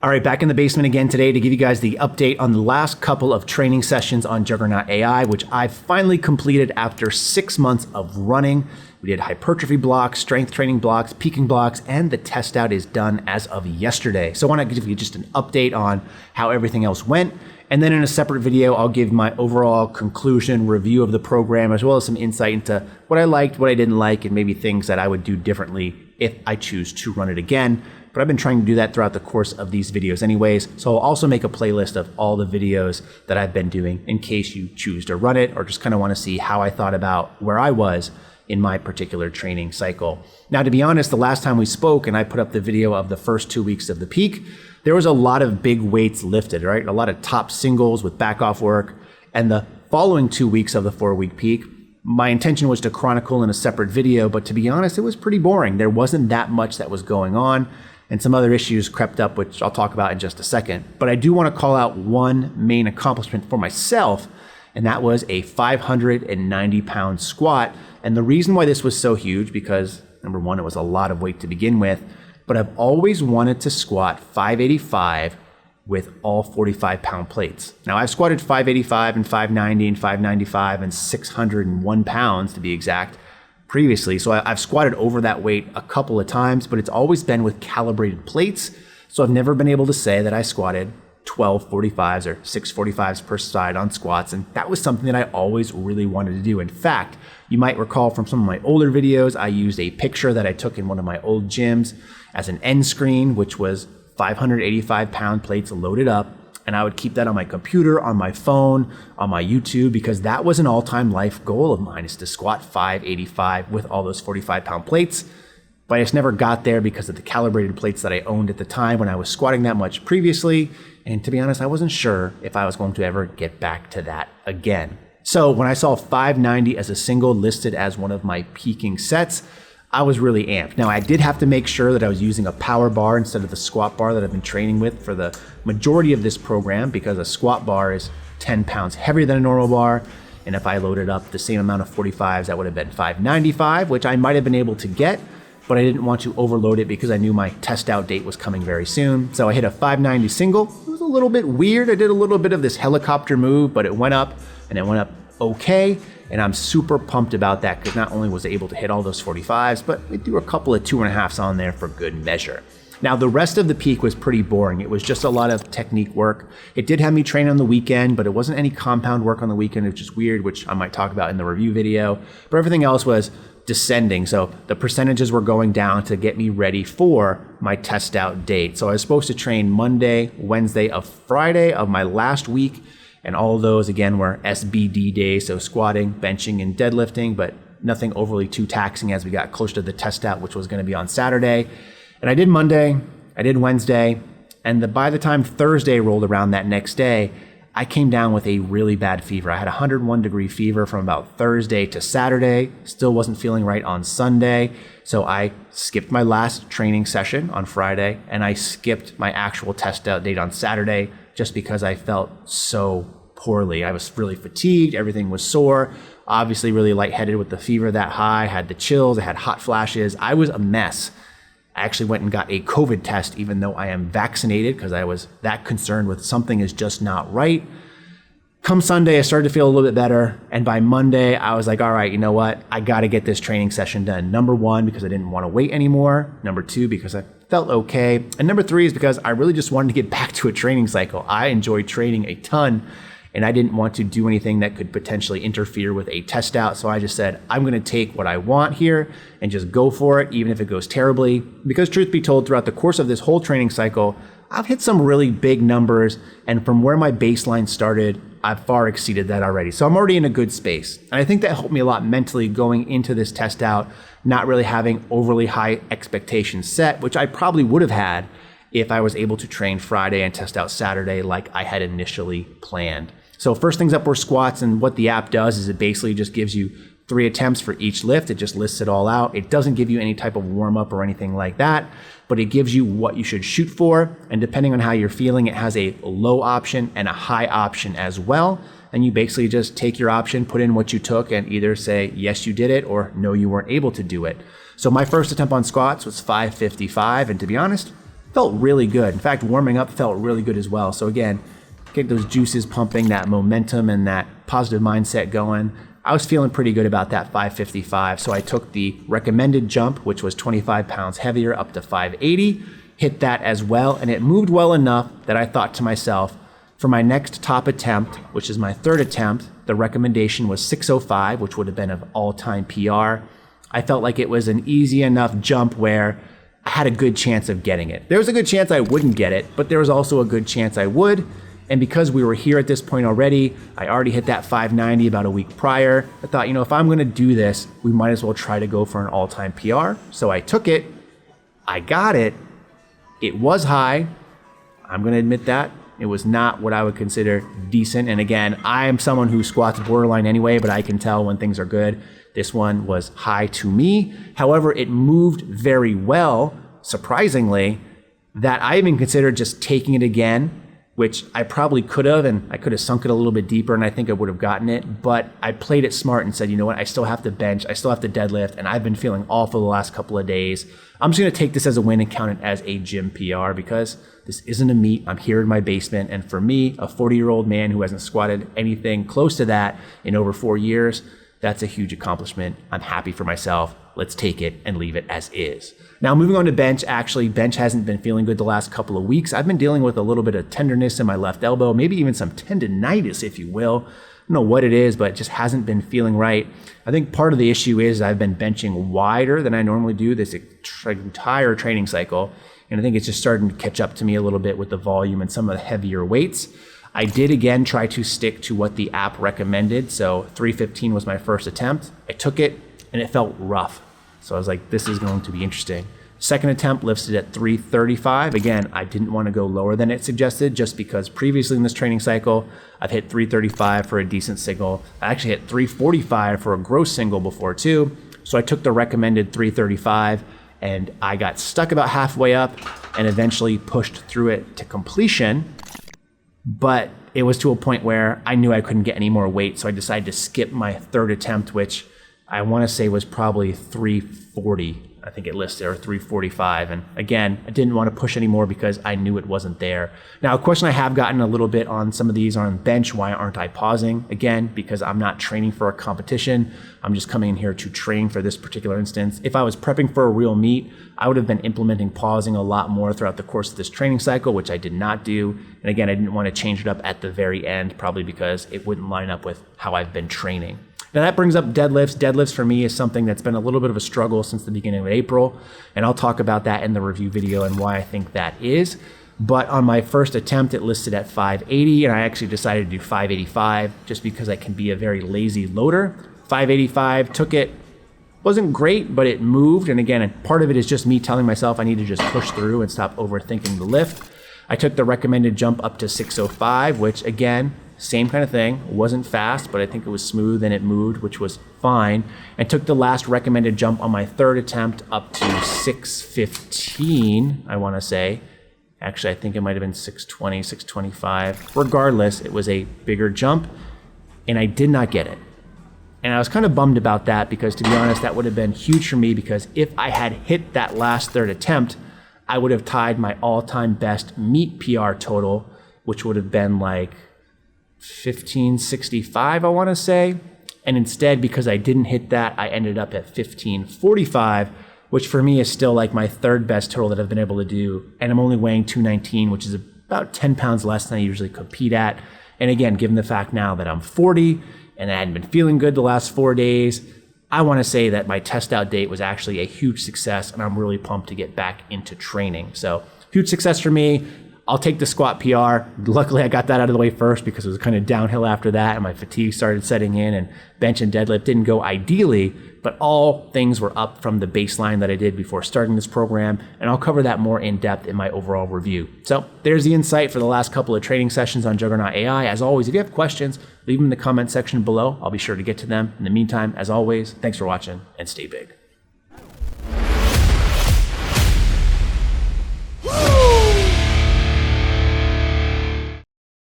All right, back in the basement again today to give you guys the update on the last couple of training sessions on Juggernaut AI, which I finally completed after 6 months of running. We did hypertrophy blocks, strength training blocks, peaking blocks, and the test out is done as of yesterday. So I want to give you just an update on how everything else went. And then in a separate video, I'll give my overall conclusion, review of the program, as well as some insight into what I liked, what I didn't like, and maybe things that I would do differently if I choose to run it again. But I've been trying to do that throughout the course of these videos anyways. So I'll also make a playlist of all the videos that I've been doing in case you choose to run it or just kind of want to see how I thought about where I was in my particular training cycle. Now, to be honest, the last time we spoke and I put up the video of the first 2 weeks of the peak, there was a lot of big weights lifted, right? A lot of top singles with back off work. And the following 2 weeks of the 4-week peak, my intention was to chronicle in a separate video, but to be honest, it was pretty boring. There wasn't that much that was going on. And some other issues crept up, which I'll talk about in just a second. But I do want to call out one main accomplishment for myself, and that was a 590-pound squat. And the reason why this was so huge, because number one, it was a lot of weight to begin with, but I've always wanted to squat 585 with all 45-pound plates. Now, I've squatted 585 and 590 and 595 and 601 pounds to be exact previously. So I've squatted over that weight a couple of times, but it's always been with calibrated plates. So I've never been able to say that I squatted 12 45s or 6 45s per side on squats. And that was something that I always really wanted to do. In fact, you might recall from some of my older videos, I used a picture that I took in one of my old gyms as an end screen, which was 585-pound plates loaded up. And I would keep that on my computer, on my phone, on my YouTube, because that was an all-time life goal of mine, is to squat 585 with all those 45-pound plates. But I just never got there because of the calibrated plates that I owned at the time when I was squatting that much previously. And to be honest, I wasn't sure if I was going to ever get back to that again. So when I saw 590 as a single listed as one of my peaking sets, I was really amped. Now, I did have to make sure that I was using a power bar instead of the squat bar that I've been training with for the majority of this program, because a squat bar is 10 pounds heavier than a normal bar. And if I loaded up the same amount of 45s, that would have been 595, which I might have been able to get, but I didn't want to overload it because I knew my test out date was coming very soon. So I hit a 590 single. It was a little bit weird. I did a little bit of this helicopter move, but it went up and it went up okay. And I'm super pumped about that because not only was I able to hit all those 45s, but we threw a couple of 2.5s on there for good measure. Now, the rest of the peak was pretty boring. It was just a lot of technique work. It did have me train on the weekend, but it wasn't any compound work on the weekend, which is weird, which I might talk about in the review video. But everything else was descending. So the percentages were going down to get me ready for my test out date. So I was supposed to train Monday, Wednesday of Friday of my last week. And all of those, again, were SBD days, so squatting, benching, and deadlifting, but nothing overly too taxing as we got closer to the test out, which was going to be on Saturday. And I did Monday, I did Wednesday, and by the time Thursday rolled around that next day, I came down with a really bad fever. I had a 101-degree fever from about Thursday to Saturday, still wasn't feeling right on Sunday, so I skipped my last training session on Friday, and I skipped my actual test out date on Saturday just because I felt so poorly. I was really fatigued, everything was sore, obviously really lightheaded with the fever that high, had the chills, I had hot flashes, I was a mess. I actually went and got a COVID test even though I am vaccinated because I was that concerned with something is just not right. Come Sunday, I started to feel a little bit better, and by Monday, I was like, all right, you know what? I got to get this training session done. Number one, because I didn't want to wait anymore. Number two, because I felt okay. And number three is because I really just wanted to get back to a training cycle. I enjoyed training a ton, and I didn't want to do anything that could potentially interfere with a test out. So I just said, I'm going to take what I want here and just go for it, even if it goes terribly. Because truth be told, throughout the course of this whole training cycle, I've hit some really big numbers. And from where my baseline started, I've far exceeded that already. So I'm already in a good space. And I think that helped me a lot mentally going into this test out, not really having overly high expectations set, which I probably would have had if I was able to train Friday and test out Saturday like I had initially planned. So first things up were squats, and what the app does is it basically just gives you 3 attempts for each lift. It just lists it all out. It doesn't give you any type of warm up or anything like that, but it gives you what you should shoot for. And depending on how you're feeling, it has a low option and a high option as well. And you basically just take your option, put in what you took, and either say, yes, you did it, or no, you weren't able to do it. So my first attempt on squats was 555. And to be honest, felt really good. In fact, warming up felt really good as well. So again, get those juices pumping, that momentum and that positive mindset going. I was feeling pretty good about that 555. So I took the recommended jump, which was 25 pounds heavier, up to 580, hit that as well. And it moved well enough that I thought to myself, for my next top attempt, which is my third attempt, the recommendation was 605, which would have been an all-time PR. I felt like it was an easy enough jump where I had a good chance of getting it. There was a good chance I wouldn't get it, but there was also a good chance I would. And because we were here at this point already, I already hit that 590 about a week prior. I thought, if I'm gonna do this, we might as well try to go for an all-time PR. So I took it, I got it. It was high, I'm gonna admit that. It was not what I would consider decent. And again, I am someone who squats borderline anyway, but I can tell when things are good. This one was high to me. However, it moved very well, surprisingly, that I even considered just taking it again, which I probably could have, and I could have sunk it a little bit deeper and I think I would have gotten it, but I played it smart and said, you know what, I still have to bench, I still have to deadlift, and I've been feeling awful the last couple of days. I'm just gonna take this as a win and count it as a gym PR because this isn't a meet, I'm here in my basement, and for me, a 40-year-old man who hasn't squatted anything close to that in over 4 years, that's a huge accomplishment. I'm happy for myself. Let's take it and leave it as is. Now moving on to bench, actually bench hasn't been feeling good the last couple of weeks. I've been dealing with a little bit of tenderness in my left elbow, maybe even some tendonitis, if you will. I don't know what it is, but it just hasn't been feeling right. I think part of the issue is I've been benching wider than I normally do this entire training cycle. And I think it's just starting to catch up to me a little bit with the volume and some of the heavier weights. I did again try to stick to what the app recommended. So 315 was my first attempt. I took it and it felt rough. So I was like, this is going to be interesting. Second attempt lifts it at 335. Again, I didn't want to go lower than it suggested just because previously in this training cycle, I've hit 335 for a decent single. I actually hit 345 for a gross single before too. So I took the recommended 335 and I got stuck about halfway up and eventually pushed through it to completion. But it was to a point where I knew I couldn't get any more weight. So I decided to skip my third attempt, which I want to say was probably 340. I think it listed, or 345. And again, I didn't want to push anymore because I knew it wasn't there. Now, a question I have gotten a little bit on some of these on bench, why aren't I pausing? Again, because I'm not training for a competition. I'm just coming in here to train for this particular instance. If I was prepping for a real meet, I would have been implementing pausing a lot more throughout the course of this training cycle, which I did not do. And again, I didn't want to change it up at the very end, probably because it wouldn't line up with how I've been training. Now that brings up deadlifts. Deadlifts for me is something that's been a little bit of a struggle since the beginning of April, and I'll talk about that in the review video and why I think that is. But on my first attempt, it listed at 580, and I actually decided to do 585 just because I can be a very lazy loader. 585, took it, wasn't great, but it moved. And again, part of it is just me telling myself I need to just push through and stop overthinking the lift. I took the recommended jump up to 605, which again, same kind of thing, wasn't fast, but I think it was smooth and it moved, which was fine. And took the last recommended jump on my third attempt up to 615, I wanna say. Actually, I think it might've been 620, 625. Regardless, it was a bigger jump and I did not get it. And I was kind of bummed about that because, to be honest, that would have been huge for me because if I had hit that last third attempt, I would have tied my all-time best meet PR total, which would have been like 1565, I want to say. And instead, because I didn't hit that, I ended up at 1545, which for me is still like my third best total that I've been able to do. And I'm only weighing 219, which is about 10 pounds less than I usually compete at. And again, given the fact now that I'm 40 and I hadn't been feeling good the last 4 days, I want to say that my test out date was actually a huge success, and I'm really pumped to get back into training. So huge success for me. I'll take the squat PR. Luckily, I got that out of the way first because it was kind of downhill after that and my fatigue started setting in, and bench and deadlift didn't go ideally, but all things were up from the baseline that I did before starting this program, and I'll cover that more in depth in my overall review. So there's the insight for the last couple of training sessions on Juggernaut AI. As always, if you have questions, leave them in the comment section below. I'll be sure to get to them. In the meantime, as always, thanks for watching and stay big.